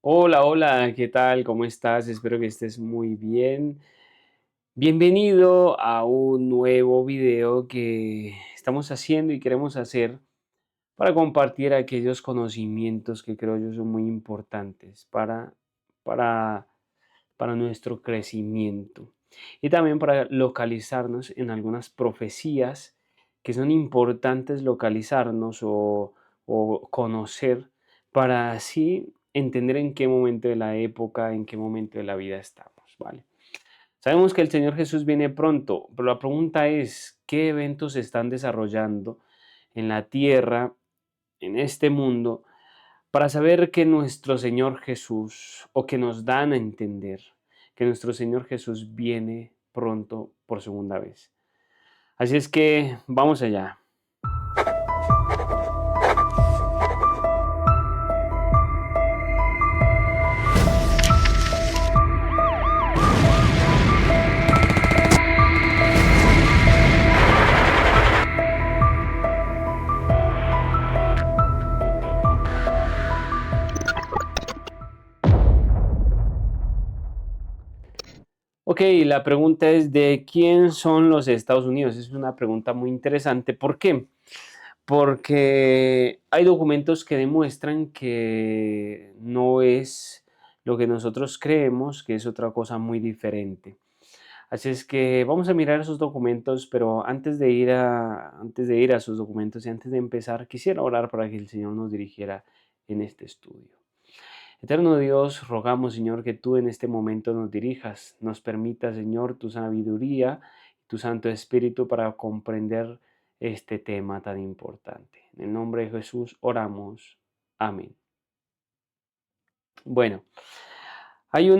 Hola, hola, ¿qué tal? ¿Cómo estás? Espero que estés muy bien. Bienvenido a un nuevo video que estamos haciendo y queremos hacer para compartir aquellos conocimientos que creo yo son muy importantes para, para nuestro crecimiento y también para localizarnos en algunas profecías que son importantes localizarnos o conocer para así entender en qué momento de la época, en qué momento de la vida estamos, ¿vale? Sabemos que el Señor Jesús viene pronto, pero la pregunta es, ¿qué eventos se están desarrollando en la tierra, en este mundo, para saber que nuestro Señor Jesús, o que nos dan a entender que nuestro Señor Jesús viene pronto por segunda vez? Así es que vamos allá. Ok, la pregunta es ¿de quién son los Estados Unidos? Es una pregunta muy interesante. ¿Por qué? Porque hay documentos que demuestran que no es lo que nosotros creemos, que es otra cosa muy diferente. Así es que vamos a mirar esos documentos, pero antes de ir a esos documentos y antes de empezar, quisiera orar para que el Señor nos dirigiera en este estudio. Eterno Dios, rogamos, Señor, que tú en este momento nos dirijas, nos permita, Señor, tu sabiduría y tu Santo Espíritu para comprender este tema tan importante. En el nombre de Jesús oramos. Amén. Bueno, en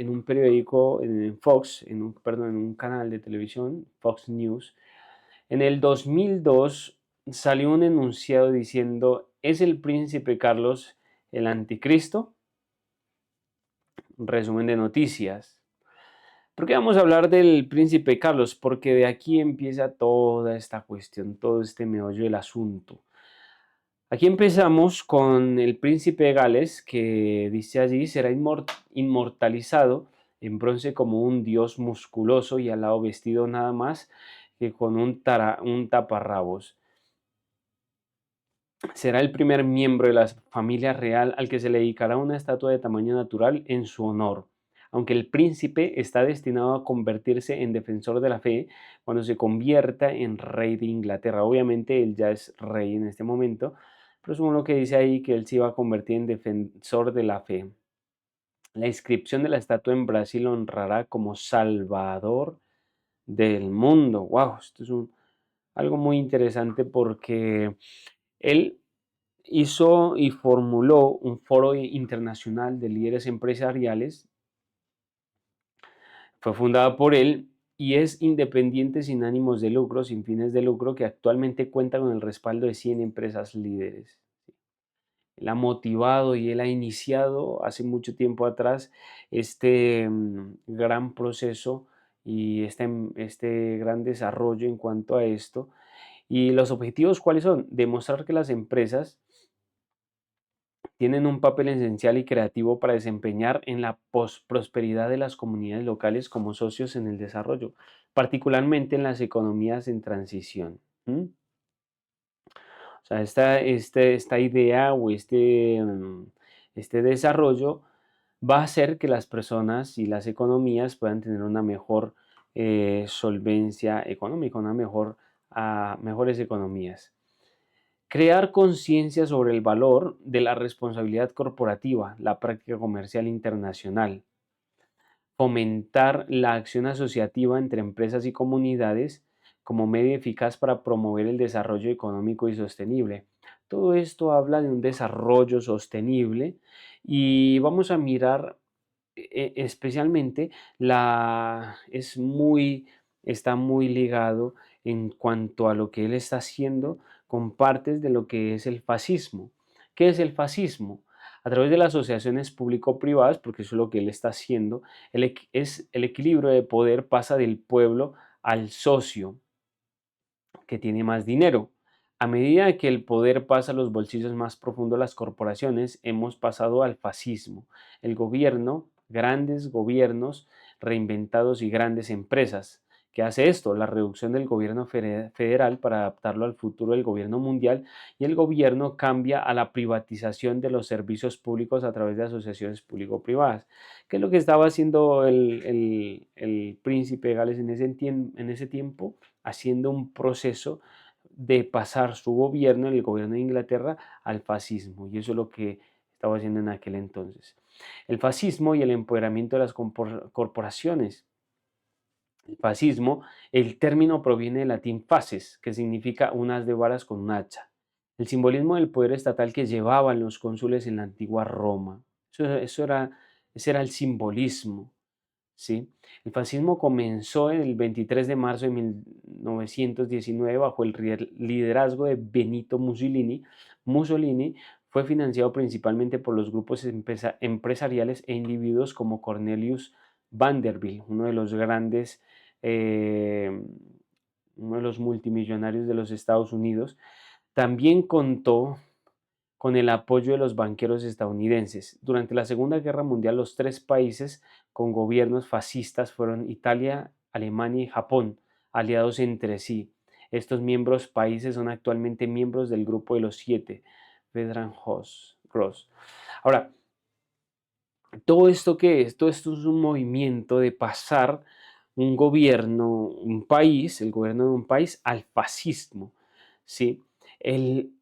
un periódico, en Fox, perdón, en un canal de televisión, Fox News, en el 2002 salió un enunciado diciendo, ¿es el príncipe Carlos el anticristo? Resumen de noticias. ¿Por qué vamos a hablar del príncipe Carlos? Porque de aquí empieza toda esta cuestión, todo este meollo del asunto. Aquí empezamos con el príncipe de Gales, que dice allí será inmortalizado en bronce como un dios musculoso y al lado vestido nada más que con un taparrabos. Será el primer miembro de la familia real al que se le dedicará una estatua de tamaño natural en su honor. Aunque el príncipe está destinado a convertirse en defensor de la fe cuando se convierta en rey de Inglaterra. Obviamente él ya es rey en este momento, pero según lo que dice ahí que él se iba a convertir en defensor de la fe. La inscripción de la estatua en Brasil lo honrará como Salvador del mundo. Wow, esto es algo muy interesante porque él hizo y formuló un foro internacional de líderes empresariales. Fue fundada por él y es independiente sin ánimos de lucro, sin fines de lucro, que actualmente cuenta con el respaldo de 100 empresas líderes. Él ha motivado y él ha iniciado hace mucho tiempo atrás este gran proceso y este gran desarrollo en cuanto a esto. ¿Y los objetivos cuáles son? Demostrar que las empresas tienen un papel esencial y creativo para desempeñar en la prosperidad de las comunidades locales como socios en el desarrollo, particularmente en las economías en transición. ¿M? O sea, esta idea o este desarrollo va a hacer que las personas y las economías puedan tener una mejor solvencia económica, mejores economías. Crear conciencia sobre el valor de la responsabilidad corporativa, la práctica comercial internacional. Fomentar la acción asociativa entre empresas y comunidades como medio eficaz para promover el desarrollo económico y sostenible. Todo esto habla de un desarrollo sostenible y vamos a mirar especialmente está muy ligado en cuanto a lo que él está haciendo con partes de lo que es el fascismo. ¿Qué es el fascismo? A través de las asociaciones público-privadas, porque eso es lo que él está haciendo, es el equilibrio de poder pasa del pueblo al socio que tiene más dinero. A medida que el poder pasa a los bolsillos más profundos de las corporaciones, hemos pasado al fascismo. El gobierno, grandes gobiernos reinventados y grandes empresas. ¿Qué hace esto? La reducción del gobierno federal para adaptarlo al futuro del gobierno mundial, y el gobierno cambia a la privatización de los servicios públicos a través de asociaciones público-privadas. ¿Qué es lo que estaba haciendo el príncipe de Gales en ese tiempo? Haciendo un proceso de pasar su gobierno, el gobierno de Inglaterra, al fascismo. Y eso es lo que estaba haciendo en aquel entonces. El fascismo y el empoderamiento de las corporaciones. El fascismo, el término proviene del latín faces, que significa un haz de varas con un hacha. El simbolismo del poder estatal que llevaban los cónsules en la antigua Roma. Ese era el simbolismo. ¿Sí? El fascismo comenzó el 23 de marzo de 1919 bajo el liderazgo de Benito Mussolini. Mussolini fue financiado principalmente por los grupos empresariales e individuos como Cornelius Vanderbilt, eh, uno de los multimillonarios de los Estados Unidos. También contó con el apoyo de los banqueros estadounidenses. Durante la Segunda Guerra Mundial, los tres países con gobiernos fascistas fueron Italia, Alemania y Japón, aliados entre sí. Estos países son actualmente miembros del Grupo de los Siete, Federal Gross. Ahora, ¿todo esto qué es? Todo esto es un movimiento de pasar un gobierno, el gobierno de un país al fascismo, ¿sí?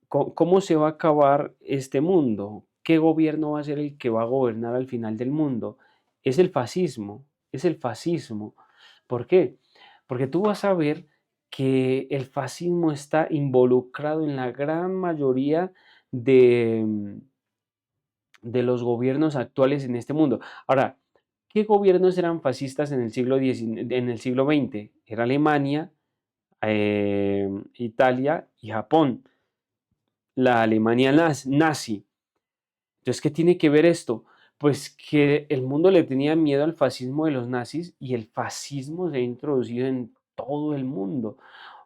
¿Cómo se va a acabar este mundo? ¿Qué gobierno va a ser el que va a gobernar al final del mundo? Es el fascismo, es el fascismo. ¿Por qué? Porque tú vas a ver que el fascismo está involucrado en la gran mayoría de, de los gobiernos actuales en este mundo. Ahora, ¿qué gobiernos eran fascistas en el siglo XX? Era Alemania, Italia y Japón, la Alemania nazi. Entonces, ¿qué tiene que ver esto? Pues que el mundo le tenía miedo al fascismo de los nazis, y el fascismo se ha introducido en todo el mundo.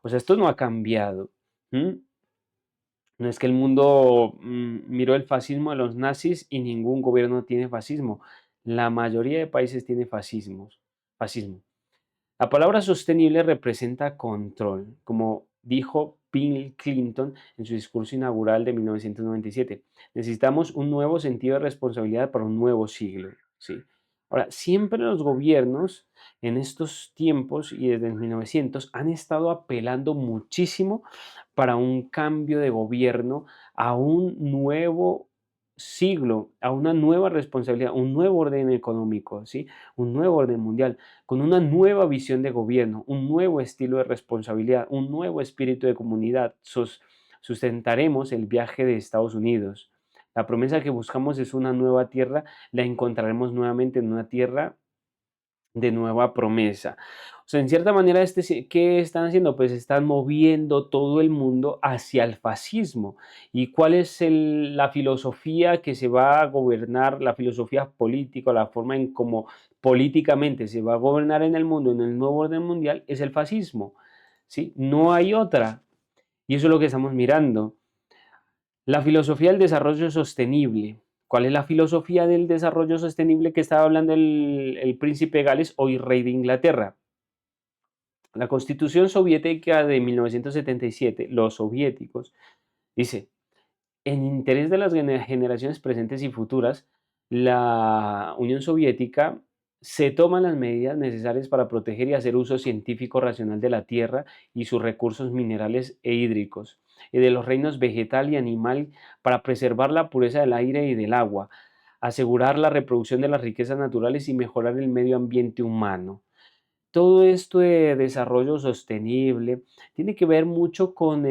O sea, esto no ha cambiado. ¿Mm? No es que el mundo miró el fascismo de los nazis y ningún gobierno tiene fascismo. La mayoría de países tiene fascismo. La palabra sostenible representa control, como dijo Bill Clinton en su discurso inaugural de 1997. Necesitamos un nuevo sentido de responsabilidad para un nuevo siglo. ¿Sí? Ahora, siempre los gobiernos en estos tiempos y desde 1900 han estado apelando muchísimo para un cambio de gobierno a un nuevo siglo, a una nueva responsabilidad, un nuevo orden económico, ¿sí? Un nuevo orden mundial, con una nueva visión de gobierno, un nuevo estilo de responsabilidad, un nuevo espíritu de comunidad. Sustentaremos el viaje de Estados Unidos. La promesa que buscamos es una nueva tierra, la encontraremos nuevamente en una tierra de nueva promesa. O sea, en cierta manera, ¿qué están haciendo? Pues están moviendo todo el mundo hacia el fascismo. ¿Y cuál es la filosofía que se va a gobernar, la filosofía política, la forma en cómo políticamente se va a gobernar en el mundo, en el nuevo orden mundial? Es el fascismo, ¿sí? No hay otra. Y eso es lo que estamos mirando. La filosofía del desarrollo sostenible. ¿Cuál es la filosofía del desarrollo sostenible que estaba hablando el príncipe de Gales, hoy rey de Inglaterra? La Constitución Soviética de 1977, los soviéticos, dice: en interés de las generaciones presentes y futuras, la Unión Soviética se toman las medidas necesarias para proteger y hacer uso científico racional de la tierra y sus recursos minerales e hídricos, y de los reinos vegetal y animal, para preservar la pureza del aire y del agua, asegurar la reproducción de las riquezas naturales y mejorar el medio ambiente humano. Todo esto de desarrollo sostenible tiene que ver mucho con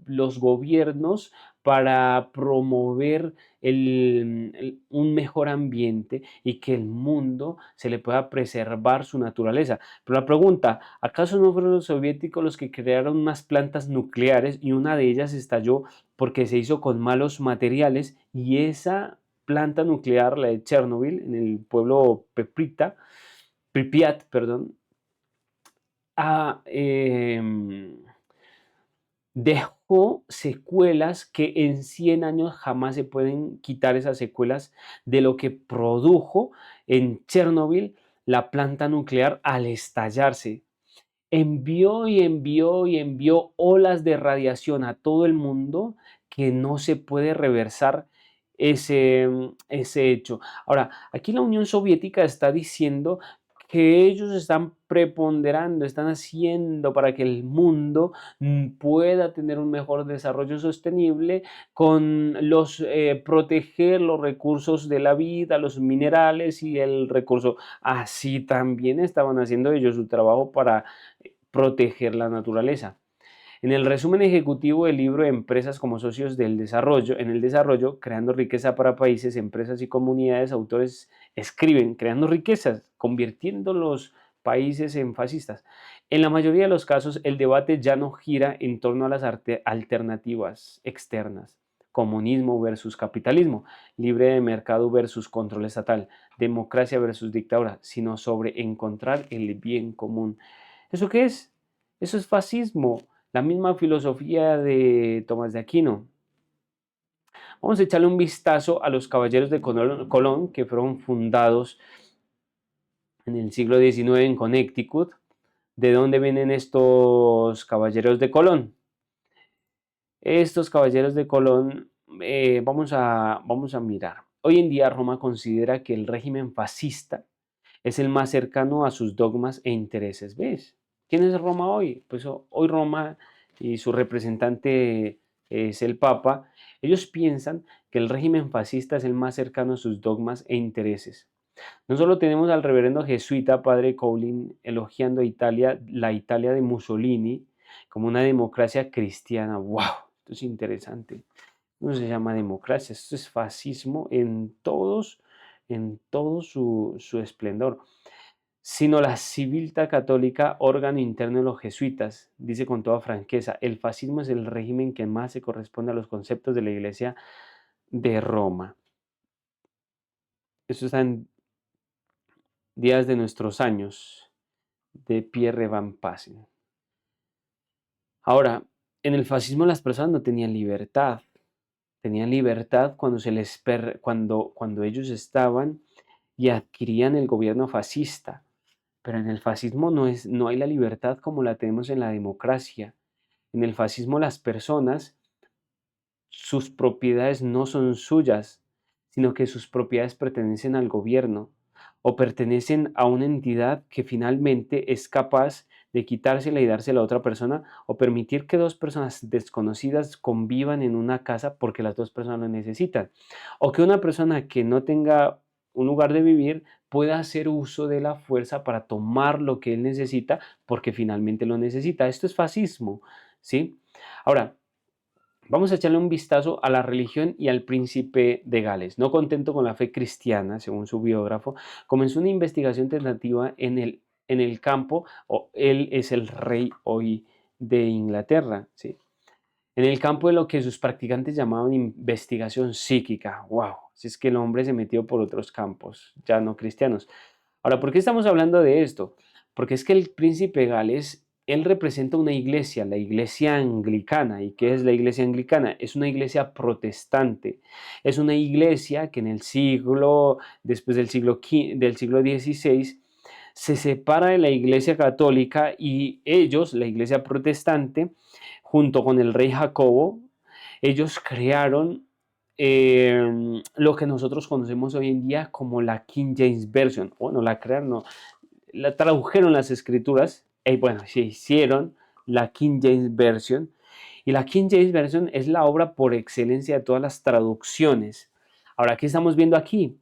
los gobiernos para promover un mejor ambiente y que el mundo se le pueda preservar su naturaleza. Pero la pregunta, ¿acaso no fueron los soviéticos los que crearon unas plantas nucleares y una de ellas estalló porque se hizo con malos materiales, y esa planta nuclear, la de Chernobyl, en el pueblo Pripyat, perdón, ah, dejó secuelas que en 100 años jamás se pueden quitar esas secuelas de lo que produjo en Chernobyl la planta nuclear al estallarse. Envió y envió y envió olas de radiación a todo el mundo que no se puede reversar ese hecho. Ahora, aquí la Unión Soviética está diciendo que ellos están preponderando, están haciendo para que el mundo pueda tener un mejor desarrollo sostenible con proteger los recursos de la vida, los minerales y el recurso. Así también estaban haciendo ellos su trabajo para proteger la naturaleza. En el resumen ejecutivo del libro Empresas como socios del desarrollo, en el desarrollo, creando riqueza para países, empresas y comunidades, autores escriben, creando riquezas, convirtiendo los países en fascistas. En la mayoría de los casos, el debate ya no gira en torno a las alternativas externas. Comunismo versus capitalismo, libre de mercado versus control estatal, democracia versus dictadura, sino sobre encontrar el bien común. ¿Eso qué es? Eso es fascismo, la misma filosofía de Tomás de Aquino. Vamos a echarle un vistazo a los caballeros de Colón, que fueron fundados en el siglo XIX en Connecticut. ¿De dónde vienen estos caballeros de Colón? Estos caballeros de Colón, vamos a mirar. Hoy en día Roma considera que el régimen fascista es el más cercano a sus dogmas e intereses. ¿Ves? ¿Quién es Roma hoy? Pues hoy Roma y su representante es el Papa. Ellos piensan que el régimen fascista es el más cercano a sus dogmas e intereses. No solo tenemos al reverendo jesuita padre Cowlin elogiando a Italia, la Italia de Mussolini, como una democracia cristiana. ¡Wow! Esto es interesante. No se llama democracia, esto es fascismo en todo su esplendor, sino la civilta católica, órgano interno de los jesuitas, dice con toda franqueza, el fascismo es el régimen que más se corresponde a los conceptos de la Iglesia de Roma. Esto está en Días de nuestros años, de Pierre Van Passen. Ahora, en el fascismo las personas no tenían libertad. Tenían libertad cuando ellos estaban y adquirían el gobierno fascista. Pero en el fascismo no hay la libertad como la tenemos en la democracia. En el fascismo las personas, sus propiedades no son suyas, sino que sus propiedades pertenecen al gobierno o pertenecen a una entidad que finalmente es capaz de quitársela y dársela a otra persona o permitir que dos personas desconocidas convivan en una casa porque las dos personas lo necesitan. O que una persona que no tenga un lugar de vivir pueda hacer uso de la fuerza para tomar lo que él necesita porque finalmente lo necesita. Esto es fascismo, ¿sí? Ahora, vamos a echarle un vistazo a la religión y al príncipe de Gales. No contento con la fe cristiana, según su biógrafo, comenzó una investigación tentativa en el campo, o él es el rey hoy de Inglaterra, ¿sí? En el campo de lo que sus practicantes llamaban investigación psíquica. ¡Wow! Si es que el hombre se metió por otros campos, ya no cristianos. Ahora, ¿por qué estamos hablando de esto? Porque es que el príncipe de Gales, él representa una iglesia, la iglesia anglicana. ¿Y qué es la iglesia anglicana? Es una iglesia protestante. Es una iglesia que después del siglo XVI, se separa de la iglesia católica y ellos, la iglesia protestante, junto con el rey Jacobo, ellos crearon lo que nosotros conocemos hoy en día como la King James Version. Bueno, la crearon, no, la tradujeron las escrituras, y bueno, se hicieron la King James Version. Y la King James Version es la obra por excelencia de todas las traducciones. Ahora, ¿qué estamos viendo aquí?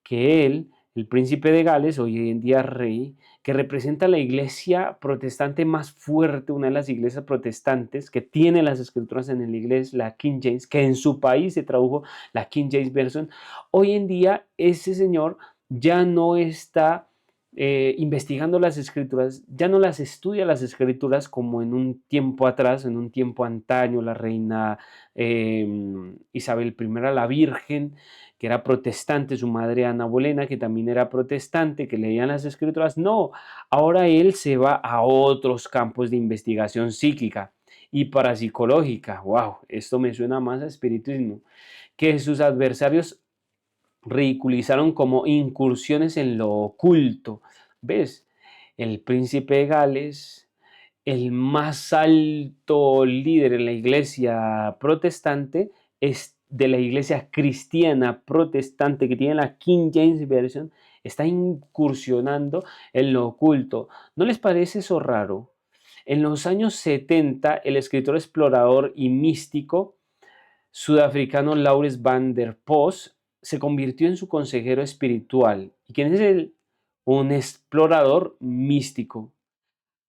Que él, el príncipe de Gales, hoy en día rey, que representa la iglesia protestante más fuerte, una de las iglesias protestantes que tiene las escrituras en el inglés, la King James, que en su país se tradujo la King James Version. Hoy en día ese señor ya no está investigando las escrituras, ya no las estudia las escrituras como en un tiempo atrás, en un tiempo antaño, la reina Isabel I, la Virgen, que era protestante, su madre Ana Bolena, que también era protestante, que leían las escrituras. No, ahora él se va a otros campos de investigación psíquica. y parapsicológica. ¡Wow! Esto me suena más a espiritismo. Que sus adversarios ridiculizaron como incursiones en lo oculto. ¿Ves? El príncipe de Gales, el más alto líder en la iglesia protestante, es de la iglesia cristiana protestante que tiene la King James Version, está incursionando en lo oculto. ¿No les parece eso raro? En los años 70, el escritor explorador y místico sudafricano Laurens van der Post se convirtió en su consejero espiritual. ¿Y quién es él? Un explorador místico.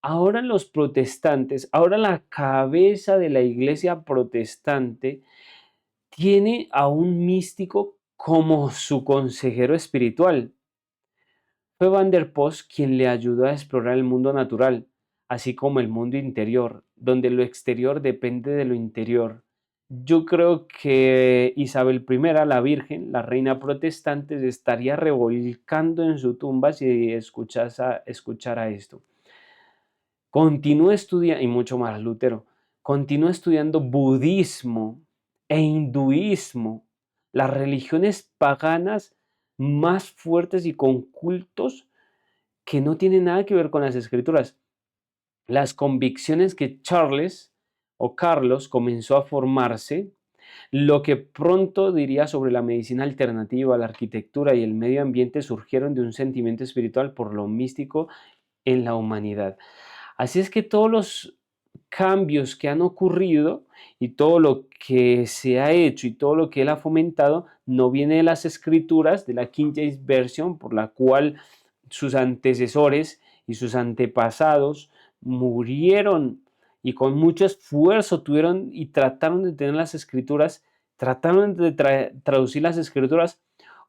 Ahora los protestantes, ahora la cabeza de la iglesia protestante tiene a un místico como su consejero espiritual. Fue Van der Post quien le ayudó a explorar el mundo natural, así como el mundo interior, donde lo exterior depende de lo interior. Yo creo que Isabel I, la Virgen, la reina protestante, se estaría revolcando en su tumba si escuchara esto. Continúa estudiando, y mucho más Lutero, continúa estudiando budismo e hinduismo, las religiones paganas más fuertes y con cultos que no tienen nada que ver con las escrituras. Las convicciones que Charles o Carlos comenzó a formarse, lo que pronto diría sobre la medicina alternativa, la arquitectura y el medio ambiente surgieron de un sentimiento espiritual por lo místico en la humanidad. Así es que todos los cambios que han ocurrido y todo lo que se ha hecho y todo lo que él ha fomentado no viene de las escrituras, de la King James Version, por la cual sus antecesores y sus antepasados murieron y con mucho esfuerzo tuvieron y trataron de tener las escrituras, trataron de traducir las escrituras.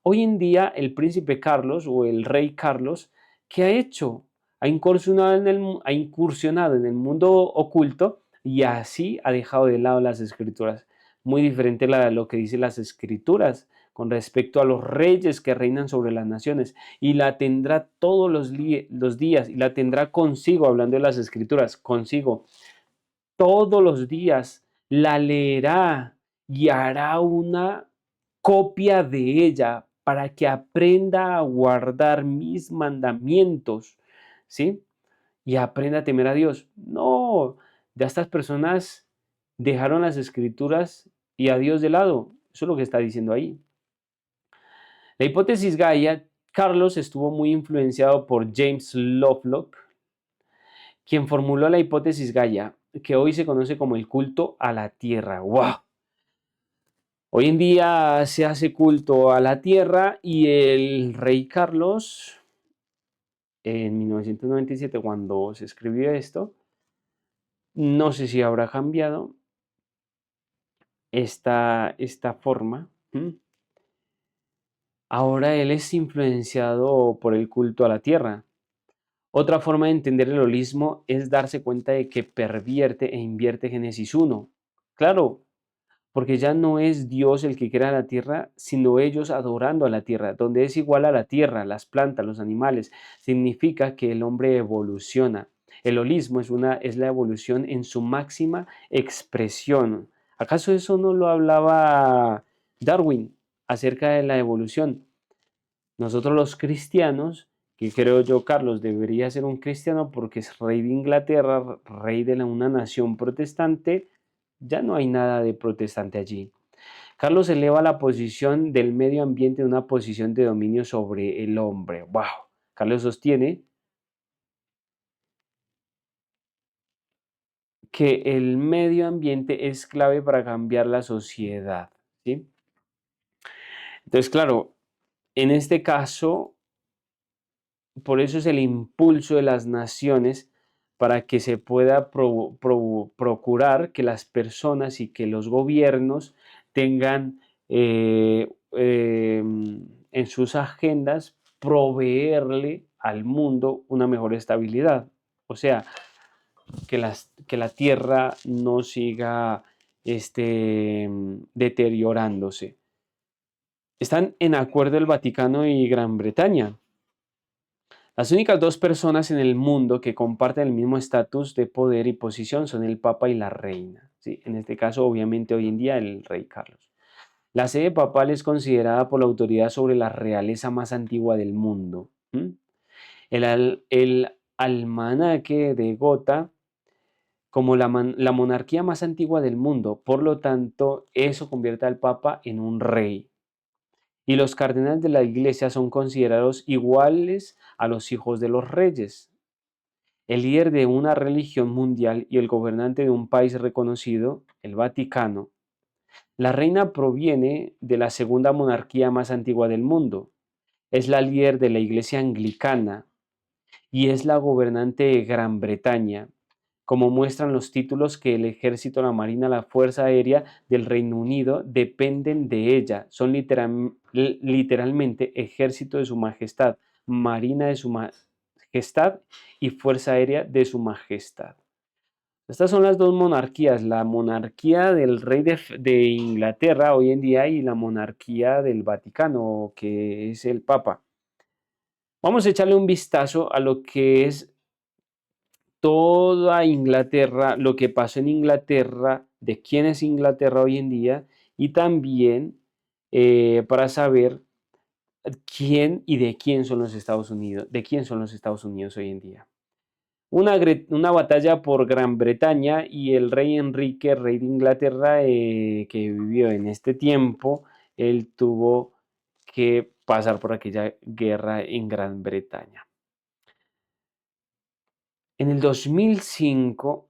Hoy en día el príncipe Carlos o el rey Carlos, ¿qué ha hecho? Ha incursionado en el mundo oculto y así ha dejado de lado las escrituras. Muy diferente a lo que dicen las escrituras con respecto a los reyes que reinan sobre las naciones, y la tendrá todos los días, y la tendrá consigo, hablando de las escrituras, consigo, todos los días, la leerá y hará una copia de ella para que aprenda a guardar mis mandamientos, ¿sí? Y aprenda a temer a Dios. No, ya estas personas dejaron las escrituras y a Dios de lado. Eso es lo que está diciendo ahí. La hipótesis Gaia, Carlos estuvo muy influenciado por James Lovelock, quien formuló la hipótesis Gaia, que hoy se conoce como el culto a la Tierra. ¡Wow! Hoy en día se hace culto a la Tierra y el rey Carlos, en 1997, cuando se escribió esto, no sé si habrá cambiado esta forma. Ahora él es influenciado por el culto a la Tierra. Otra forma de entender el holismo es darse cuenta de que pervierte e invierte Génesis 1. Claro, porque ya no es Dios el que crea la tierra, sino ellos adorando a la tierra, donde es igual a la tierra, las plantas, los animales. Significa que el hombre evoluciona. El holismo es la evolución en su máxima expresión. ¿Acaso eso no lo hablaba Darwin acerca de la evolución? Nosotros los cristianos, que creo yo, Carlos, debería ser un cristiano porque es rey de Inglaterra, rey de una nación protestante, ya no hay nada de protestante allí. Carlos eleva la posición del medio ambiente a una posición de dominio sobre el hombre. ¡Wow! Carlos sostiene que el medio ambiente es clave para cambiar la sociedad, ¿sí? Entonces, claro, en este caso, por eso es el impulso de las naciones para que se pueda procurar que las personas y que los gobiernos tengan en sus agendas proveerle al mundo una mejor estabilidad. O sea, que la tierra no siga deteriorándose. Están en acuerdo el Vaticano y Gran Bretaña. Las únicas dos personas en el mundo que comparten el mismo estatus de poder y posición son el Papa y la Reina, ¿sí? En este caso, obviamente, hoy en día el Rey Carlos. La sede papal es considerada por la autoridad sobre la realeza más antigua del mundo. El almanaque de Gotha como la monarquía más antigua del mundo. Por lo tanto, eso convierte al Papa en un rey. Y los cardenales de la Iglesia son considerados iguales a los hijos de los reyes. El líder de una religión mundial y el gobernante de un país reconocido, el Vaticano. La reina proviene de la segunda monarquía más antigua del mundo. Es la líder de la Iglesia anglicana y es la gobernante de Gran Bretaña, como muestran los títulos que el ejército, la marina, la fuerza aérea del Reino Unido dependen de ella. Son literalmente ejército de su majestad, marina de su majestad y fuerza aérea de su majestad. Estas son las dos monarquías, la monarquía del rey de Inglaterra hoy en día y la monarquía del Vaticano, que es el Papa. Vamos a echarle un vistazo a lo que es toda Inglaterra, lo que pasó en Inglaterra, de quién es Inglaterra hoy en día y también para saber quién y de quién son los Estados Unidos, de quién son los Estados Unidos hoy en día. Una batalla por Gran Bretaña y el rey Enrique, rey de Inglaterra, que vivió en este tiempo, él tuvo que pasar por aquella guerra en Gran Bretaña. En el 2005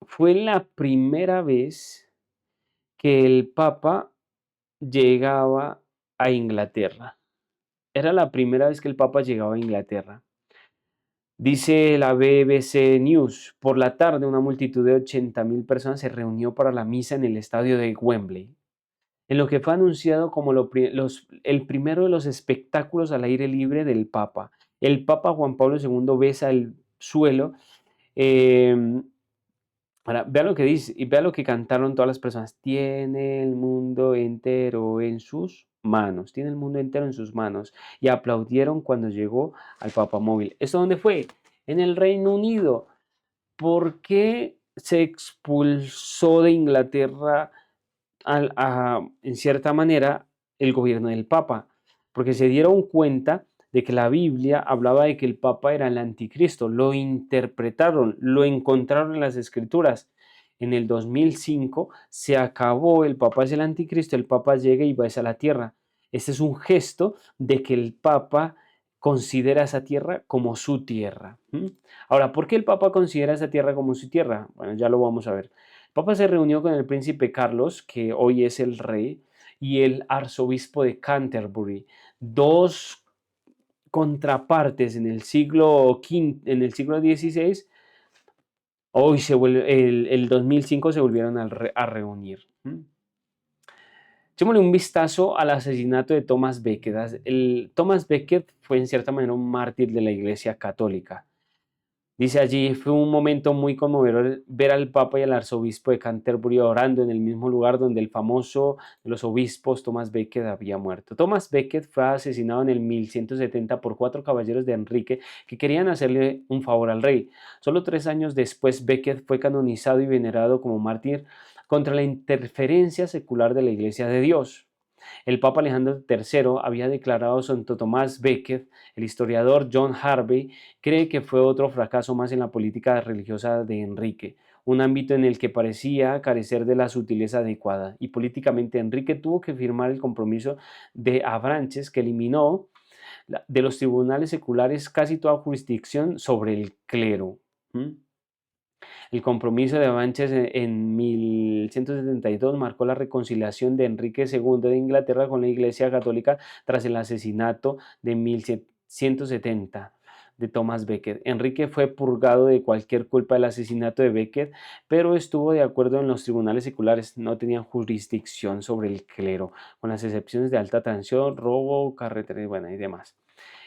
fue la primera vez que el Papa llegaba a Inglaterra. Era la primera vez que el Papa llegaba a Inglaterra. Dice la BBC News, por la tarde una multitud de 80.000 personas se reunió para la misa en el estadio de Wembley, en lo que fue anunciado como el primero de los espectáculos al aire libre del Papa. El Papa Juan Pablo II besa el suelo. eh, Ahora, vea lo que dice y vea lo que cantaron todas las personas. Tiene el mundo entero en sus manos. Tiene el mundo entero en sus manos. Y aplaudieron cuando llegó al Papamóvil. ¿Esto dónde fue? En el Reino Unido. ¿Por qué se expulsó de Inglaterra en cierta manera el gobierno del Papa? Porque se dieron cuenta de que la Biblia hablaba de que el Papa era el anticristo, lo interpretaron, lo encontraron en las escrituras. En el 2005 se acabó, el Papa es el anticristo, el Papa llega y va a la tierra. Este es un gesto de que el Papa considera esa tierra como su tierra. Ahora, ¿por qué el Papa considera esa tierra como su tierra? Bueno, ya lo vamos a ver. El Papa se reunió con el príncipe Carlos, que hoy es el rey, y el arzobispo de Canterbury, dos contrapartes en en el siglo XVI. Hoy el 2005 se volvieron a reunir. Echémosle un vistazo al asesinato de Thomas Becket. Thomas Becket fue en cierta manera un mártir de la Iglesia Católica. Dice allí, fue un momento muy conmovedor ver al Papa y al arzobispo de Canterbury orando en el mismo lugar donde el famoso de los obispos Thomas Becket había muerto. Thomas Becket fue asesinado en el 1170 por 4 caballeros de Enrique que querían hacerle un favor al rey. Solo 3 años después, Becket fue canonizado y venerado como mártir contra la interferencia secular de la Iglesia de Dios. El Papa Alejandro III había declarado Santo Tomás Becket. El historiador John Harvey cree que fue otro fracaso más en la política religiosa de Enrique, un ámbito en el que parecía carecer de la sutileza adecuada. Y políticamente Enrique tuvo que firmar el compromiso de Avranches que eliminó de los tribunales seculares casi toda jurisdicción sobre el clero. El compromiso de Avranches en 1172 marcó la reconciliación de Enrique II de Inglaterra con la Iglesia Católica tras el asesinato de 1170 de Thomas Becket. Enrique fue purgado de cualquier culpa del asesinato de Becket, pero estuvo de acuerdo en los tribunales seculares, no tenían jurisdicción sobre el clero, con las excepciones de alta traición, robo, carretera y demás.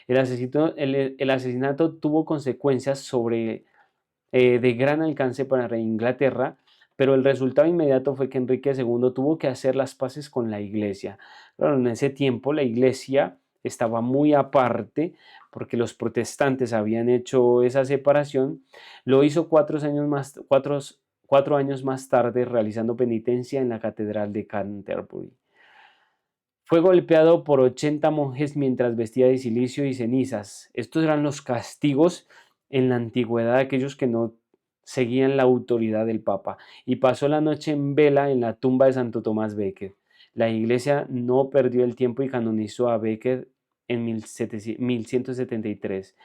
El asesinato tuvo consecuencias de gran alcance para Inglaterra, pero el resultado inmediato fue que Enrique II tuvo que hacer las paces con la Iglesia. Claro, en ese tiempo la Iglesia estaba muy aparte, porque los protestantes habían hecho esa separación, lo hizo 4 años más tarde realizando penitencia en la Catedral de Canterbury. Fue golpeado por 80 monjes mientras vestía de cilicio y cenizas. Estos eran los castigos en la antigüedad de aquellos que no seguían la autoridad del Papa. Y pasó la noche en vela en la tumba de Santo Tomás Becket. La Iglesia no perdió el tiempo y canonizó a Becket en 1173.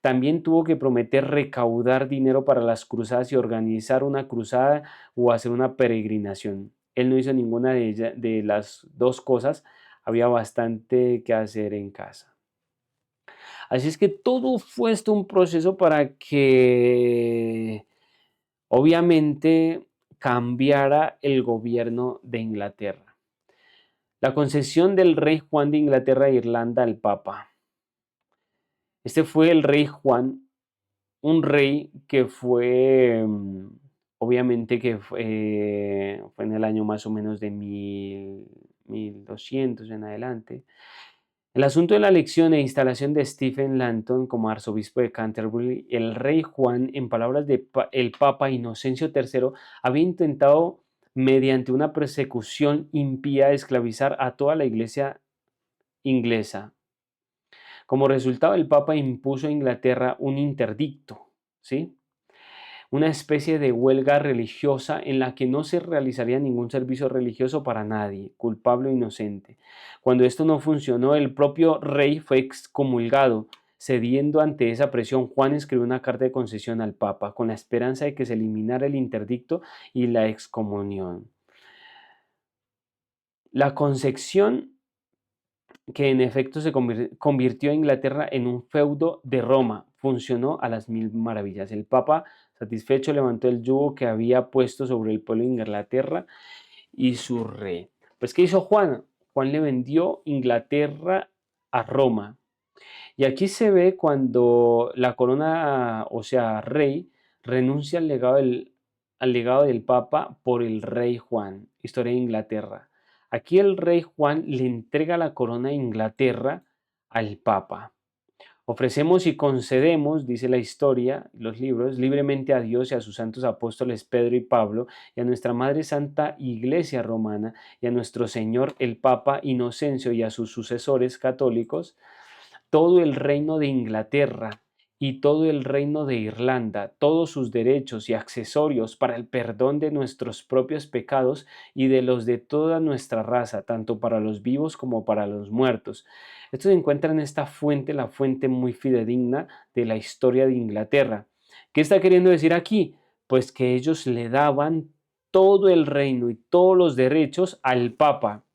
También tuvo que prometer recaudar dinero para las cruzadas y organizar una cruzada o hacer una peregrinación. Él no hizo ninguna de las dos cosas. Había bastante que hacer en casa. Así es que todo fue esto un proceso para que obviamente cambiara el gobierno de Inglaterra. La concesión del rey Juan de Inglaterra e Irlanda al Papa. Este fue el rey Juan, un rey que fue, obviamente que fue en el año más o menos de 1200 en adelante. El asunto de la elección e instalación de Stephen Langton como arzobispo de Canterbury, el rey Juan, en palabras del el Papa Inocencio III, había intentado, mediante una persecución impía, esclavizar a toda la iglesia inglesa. Como resultado, el Papa impuso a Inglaterra un interdicto, ¿sí? Una especie de huelga religiosa en la que no se realizaría ningún servicio religioso para nadie, culpable o inocente. Cuando esto no funcionó, el propio rey fue excomulgado. Cediendo ante esa presión, Juan escribió una carta de concesión al Papa con la esperanza de que se eliminara el interdicto y la excomunión. La concesión que en efecto se convirtió a Inglaterra en un feudo de Roma, funcionó a las mil maravillas. El Papa, satisfecho, levantó el yugo que había puesto sobre el pueblo de Inglaterra y su rey. Pues, ¿qué hizo Juan? Juan le vendió Inglaterra a Roma. Y aquí se ve cuando la corona, o sea, rey, renuncia al legado del Papa por el rey Juan, historia de Inglaterra. Aquí el rey Juan le entrega la corona de Inglaterra al Papa. Ofrecemos y concedemos, dice la historia, los libros, libremente a Dios y a sus santos apóstoles Pedro y Pablo, y a nuestra Madre Santa Iglesia Romana, y a nuestro Señor el Papa Inocencio y a sus sucesores católicos, todo el reino de Inglaterra y todo el reino de Irlanda, todos sus derechos y accesorios para el perdón de nuestros propios pecados y de los de toda nuestra raza, tanto para los vivos como para los muertos. Esto se encuentra en esta fuente, la fuente muy fidedigna de la historia de Inglaterra. ¿Qué está queriendo decir aquí? Pues que ellos le daban todo el reino y todos los derechos al Papa.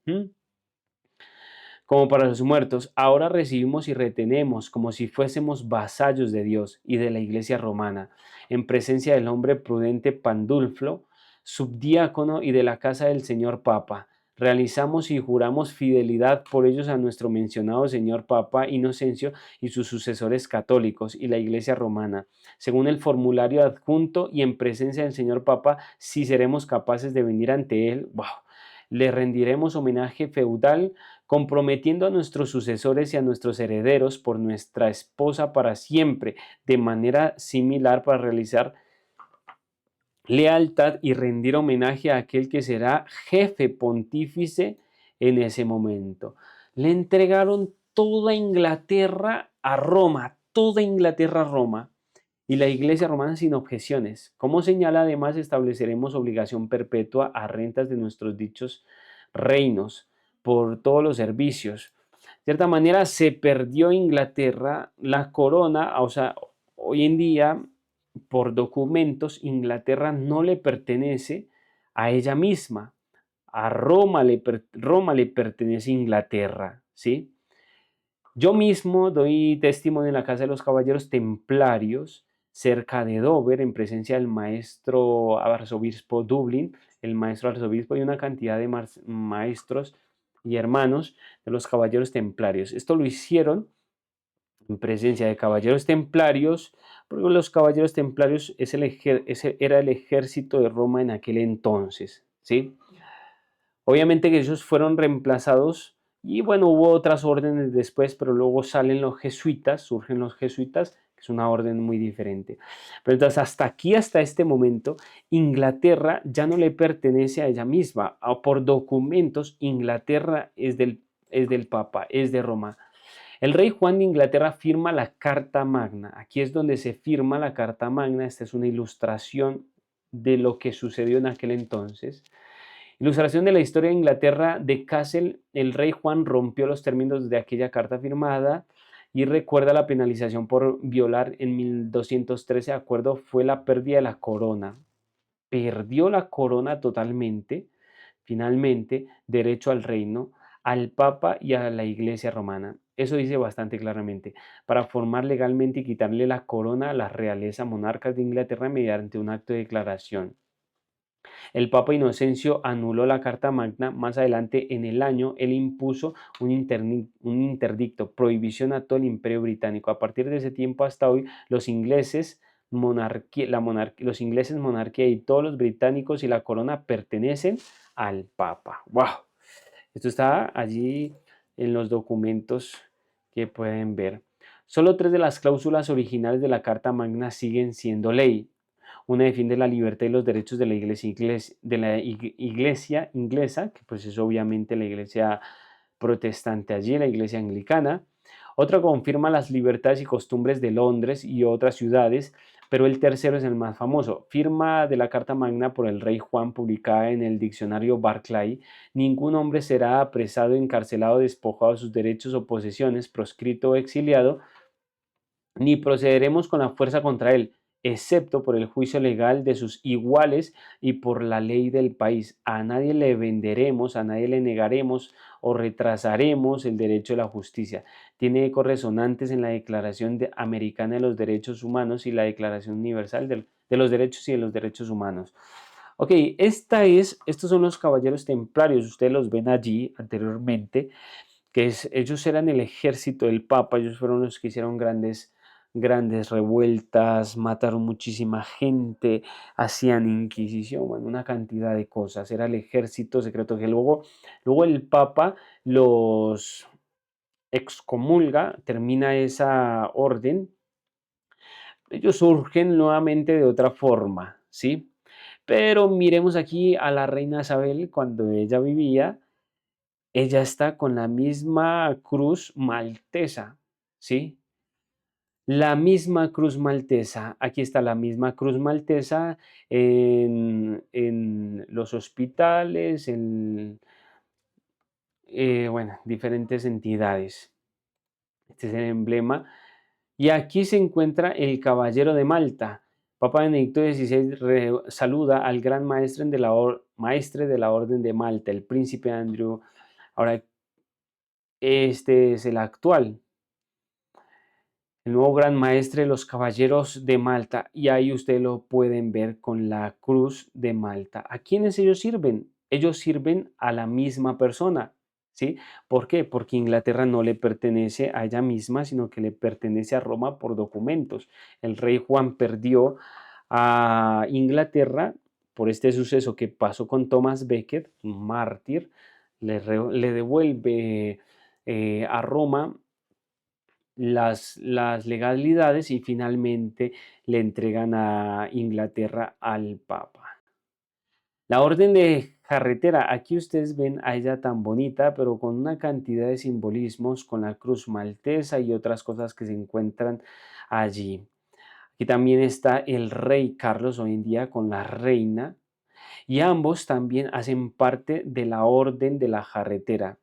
Como para los muertos, ahora recibimos y retenemos como si fuésemos vasallos de Dios y de la Iglesia romana, en presencia del hombre prudente Pandulfo, subdiácono y de la casa del Señor Papa. Realizamos y juramos fidelidad por ellos a nuestro mencionado Señor Papa Inocencio y sus sucesores católicos y la Iglesia romana, según el formulario adjunto y en presencia del Señor Papa, si seremos capaces de venir ante él, le rendiremos homenaje feudal comprometiendo a nuestros sucesores y a nuestros herederos por nuestra esposa para siempre, de manera similar para realizar lealtad y rendir homenaje a aquel que será jefe pontífice en ese momento. Le entregaron toda Inglaterra a Roma, toda Inglaterra a Roma, y la Iglesia romana sin objeciones. Como señala, además, estableceremos obligación perpetua a rentas de nuestros dichos reinos por todos los servicios. De cierta manera, se perdió Inglaterra, la corona, o sea, hoy en día, por documentos, Inglaterra no le pertenece a ella misma. A Roma le pertenece Inglaterra, ¿sí? Yo mismo doy testimonio en la Casa de los Caballeros Templarios, cerca de Dover, en presencia del maestro arzobispo Dublín, el maestro arzobispo y una cantidad de maestros y hermanos de los Caballeros Templarios. Esto lo hicieron en presencia de Caballeros Templarios, porque los Caballeros Templarios ese era el ejército de Roma en aquel entonces, ¿sí? Obviamente que ellos fueron reemplazados Y bueno, hubo otras órdenes después, pero luego salen los jesuitas, surgen los jesuitas, que es una orden muy diferente. Pero entonces hasta aquí, hasta este momento, Inglaterra ya no le pertenece a ella misma. Por documentos, Inglaterra es del Papa, es de Roma. El rey Juan de Inglaterra firma la Carta Magna. Aquí es donde se firma la Carta Magna. Esta es una ilustración de lo que sucedió en aquel entonces. Ilustración de la historia de Inglaterra de Kassel. El rey Juan rompió los términos de aquella carta firmada y recuerda la penalización por violar en 1213 acuerdo fue la pérdida de la corona. Perdió la corona totalmente, finalmente, derecho al reino, al Papa y a la Iglesia romana. Eso dice bastante claramente, para formar legalmente y quitarle la corona a la realeza monarcas de Inglaterra mediante un acto de declaración. El Papa Inocencio anuló la Carta Magna. Más adelante en el año, él impuso un interdicto, prohibición a todo el Imperio Británico. A partir de ese tiempo hasta hoy, los ingleses, los ingleses, monarquía y todos los británicos y la corona pertenecen al Papa. ¡Wow! Esto está allí en los documentos que pueden ver. Solo 3 de las cláusulas originales de la Carta Magna siguen siendo ley. Una defiende la libertad y los derechos de la iglesia inglesa, que pues es obviamente la iglesia protestante allí, la iglesia anglicana. Otra confirma las libertades y costumbres de Londres y otras ciudades, pero el tercero es el más famoso. Firma de la Carta Magna por el rey Juan, publicada en el diccionario Barclay. Ningún hombre será apresado, encarcelado, despojado de sus derechos o posesiones, proscrito o exiliado, ni procederemos con la fuerza contra él, excepto por el juicio legal de sus iguales y por la ley del país. A nadie le venderemos, a nadie le negaremos o retrasaremos el derecho de la justicia. Tiene ecos resonantes en la Declaración Americana de los Derechos Humanos y la Declaración Universal de los Derechos y de los Derechos Humanos. Ok, estos son los caballeros templarios, ustedes los ven allí anteriormente, ellos eran el ejército del Papa, ellos fueron los que hicieron grandes revueltas, mataron muchísima gente, hacían inquisición, bueno, una cantidad de cosas. Era el ejército secreto que luego el Papa los excomulga, termina esa orden. Ellos surgen nuevamente de otra forma, ¿sí? Pero miremos aquí a la reina Isabel cuando ella vivía. Ella está con la misma cruz maltesa, ¿sí? La misma cruz maltesa. Aquí está la misma cruz maltesa en los hospitales, bueno, diferentes entidades. Este es el emblema. Y aquí se encuentra el caballero de Malta. Papa Benedicto XVI saluda al gran maestre de la Orden de Malta, el príncipe Andrew. Ahora, este es el actual, el nuevo gran maestre de los caballeros de Malta, y ahí ustedes lo pueden ver con la cruz de Malta. ¿A quiénes ellos sirven? Ellos sirven a la misma persona, ¿sí? ¿Por qué? Porque Inglaterra no le pertenece a ella misma, sino que le pertenece a Roma por documentos. El rey Juan perdió a Inglaterra por este suceso que pasó con Thomas Becket, un mártir, le devuelve a Roma las legalidades y finalmente le entregan a Inglaterra al Papa. La orden de carretera, aquí ustedes ven a ella tan bonita, pero con una cantidad de simbolismos, con la cruz maltesa y otras cosas que se encuentran allí. Aquí también está el rey Carlos hoy en día con la reina, y ambos también hacen parte de la orden de la carretera.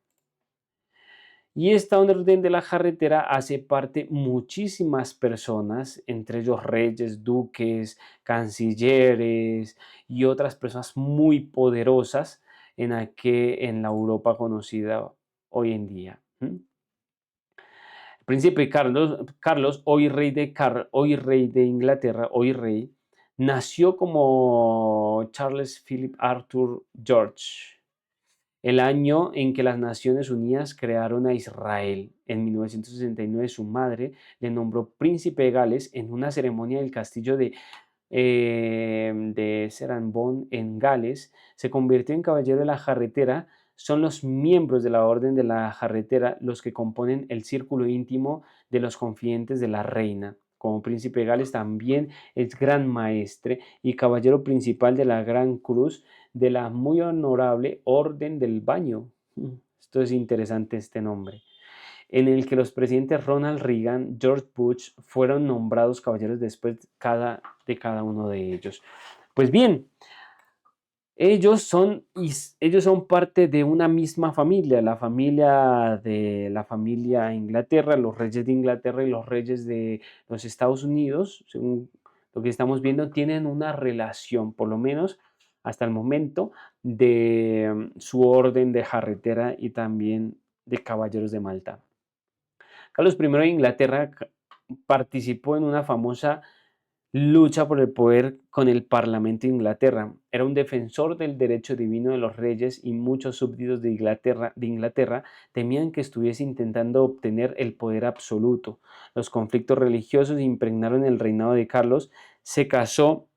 Y esta orden de la carretera hace parte muchísimas personas, entre ellos reyes, duques, cancilleres y otras personas muy poderosas en la Europa conocida hoy en día. El príncipe Carlos, hoy rey de Inglaterra, hoy rey, nació como Charles Philip Arthur George, el año en que las Naciones Unidas crearon a Israel. En 1969 su madre le nombró príncipe de Gales en una ceremonia del castillo de Serambon en Gales. Se convirtió en caballero de la carretera son los miembros de la Orden de la Jarretera los que componen el círculo íntimo de los confidentes de la reina. Como príncipe de Gales también es gran maestre y caballero principal de la Gran Cruz de la muy honorable Orden del Baño. Esto es interesante este nombre, en el que los presidentes Ronald Reagan, George Bush fueron nombrados caballeros después de cada uno de ellos. Pues bien, ellos son parte de una misma familia, la familia Inglaterra, los reyes de Inglaterra y los reyes de los Estados Unidos, según lo que estamos viendo, tienen una relación, por lo menos hasta el momento, de su orden de jarretera y también de caballeros de Malta. Carlos I de Inglaterra participó en una famosa lucha por el poder con el Parlamento de Inglaterra. Era un defensor del derecho divino de los reyes y muchos súbditos de Inglaterra temían que estuviese intentando obtener el poder absoluto. Los conflictos religiosos impregnaron el reinado de Carlos. Se casó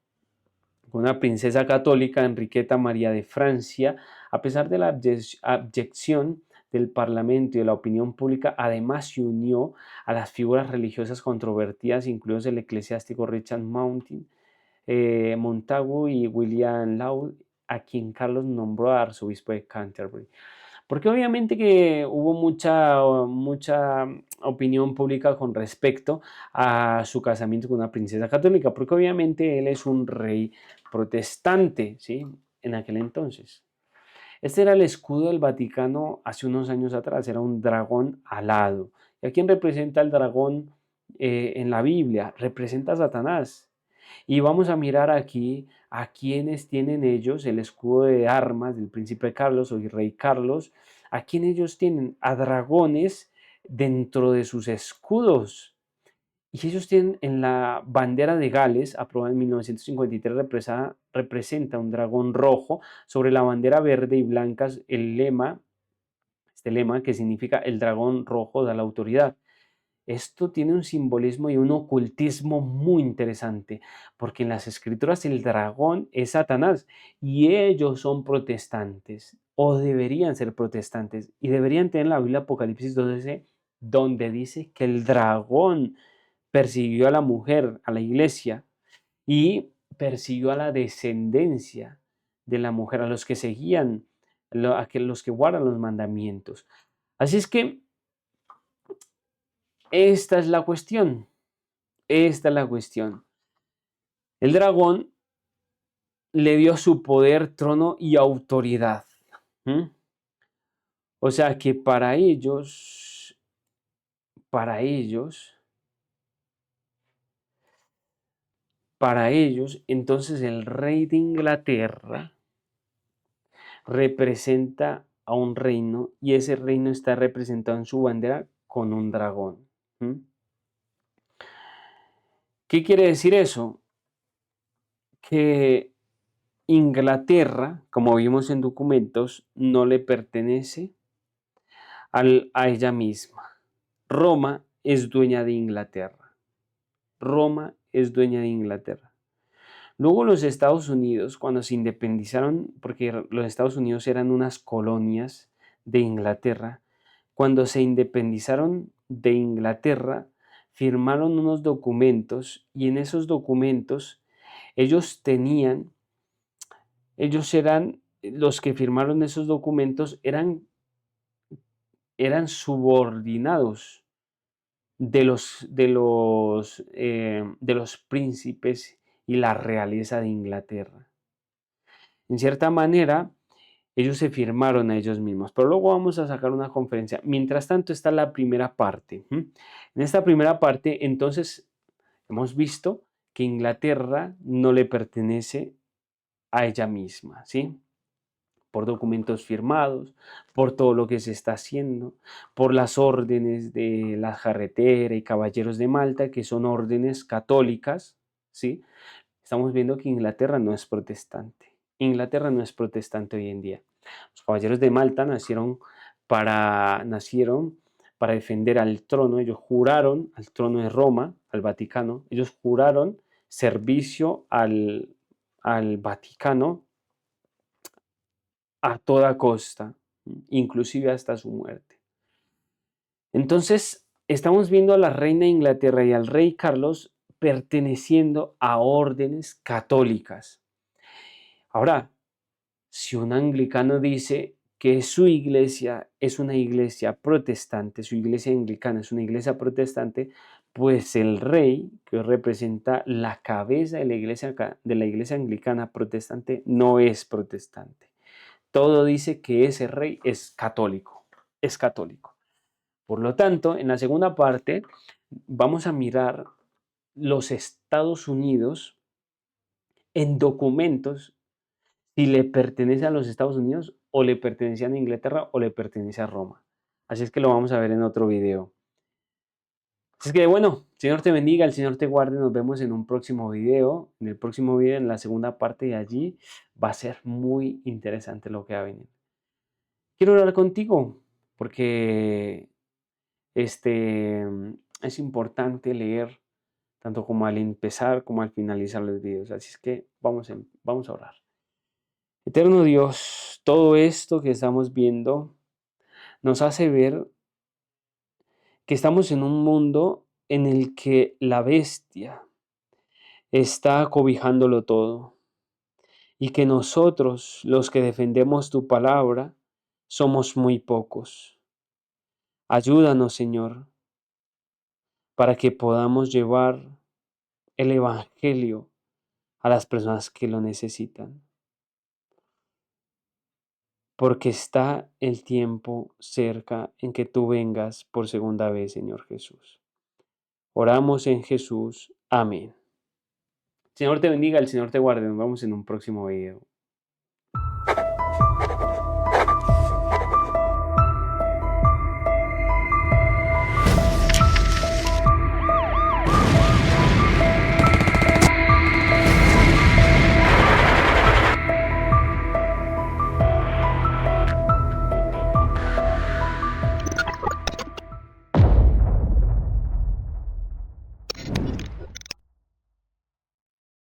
con una princesa católica, Enriqueta María de Francia. A pesar de la abyección del Parlamento y de la opinión pública, además se unió a las figuras religiosas controvertidas, incluidos el eclesiástico Richard Montagu y William Laud, a quien Carlos nombró arzobispo de Canterbury. Porque obviamente que hubo mucha opinión pública con respecto a su casamiento con una princesa católica, porque obviamente él es un rey protestante, ¿sí? En aquel entonces. Este era el escudo del Vaticano hace unos años atrás, era un dragón alado. ¿Y a quién representa el dragón en la Biblia? Representa a Satanás. Y vamos a mirar aquí a quienes tienen ellos el escudo de armas del príncipe Carlos o rey Carlos, a quien ellos tienen a dragones dentro de sus escudos. Y ellos tienen en la bandera de Gales, aprobada en 1953, representa un dragón rojo sobre la bandera verde y blanca, este lema que significa el dragón rojo da la autoridad. Esto tiene un simbolismo y un ocultismo muy interesante, porque en las escrituras el dragón es Satanás y ellos son protestantes, o deberían ser protestantes, y deberían tener la Biblia Apocalipsis 12, donde dice que el dragón persiguió a la mujer, a la iglesia, y persiguió a la descendencia de la mujer, a los que seguían, los que guardan los mandamientos. Así es que esta es la cuestión. Esta es la cuestión. El dragón le dio su poder, trono y autoridad. ¿Mm? O sea que para ellos, entonces el rey de Inglaterra representa a un reino y ese reino está representado en su bandera con un dragón. ¿Mm? ¿Qué quiere decir eso? Que Inglaterra, como vimos en documentos, no le pertenece a ella misma. Roma es dueña de Inglaterra. Roma es dueña de Inglaterra. Luego los Estados Unidos, cuando se independizaron, porque los Estados Unidos eran unas colonias de Inglaterra, cuando se independizaron de Inglaterra, firmaron unos documentos y en esos documentos ellos eran, los que firmaron esos documentos eran subordinados de los príncipes y la realeza de Inglaterra. En cierta manera, ellos se firmaron a ellos mismos, pero luego vamos a sacar una conferencia. Mientras tanto está la primera parte. En esta primera parte, entonces, hemos visto que Inglaterra no le pertenece a ella misma, ¿sí? Por documentos firmados, por todo lo que se está haciendo, por las órdenes de la Jarretera y Caballeros de Malta, que son órdenes católicas, ¿sí? Estamos viendo que Inglaterra no es protestante. Inglaterra no es protestante hoy en día. Los Caballeros de Malta nacieron para defender al trono. Ellos juraron al trono de Roma, al Vaticano. Ellos juraron servicio al Vaticano a toda costa. inclusive hasta su muerte. Entonces, estamos viendo a la reina de Inglaterra y al rey Carlos perteneciendo a órdenes católicas. Ahora, si un anglicano dice que su iglesia es una iglesia protestante, su iglesia anglicana es una iglesia protestante, pues el rey, que representa la cabeza de la iglesia anglicana protestante, no es protestante. Todo dice que ese rey es católico, es católico. Por lo tanto, en la segunda parte vamos a mirar los Estados Unidos en documentos, si le pertenece a los Estados Unidos o le pertenece a Inglaterra o le pertenece a Roma. Así es que lo vamos a ver en otro video. Así es que bueno, Señor te bendiga, el Señor te guarde, nos vemos en un próximo video. En el próximo video, en la segunda parte de allí, va a ser muy interesante lo que va a venir. Quiero hablar contigo porque es importante leer tanto como al empezar como al finalizar los videos. Así es que vamos a orar. Eterno Dios, todo esto que estamos viendo nos hace ver que estamos en un mundo en el que la bestia está cobijándolo todo y que nosotros, los que defendemos tu palabra, somos muy pocos. Ayúdanos, Señor, para que podamos llevar el Evangelio a las personas que lo necesitan. Porque está el tiempo cerca en que tú vengas por segunda vez, Señor Jesús. Oramos en Jesús. Amén. Señor te bendiga, el Señor te guarde. Nos vemos en un próximo video.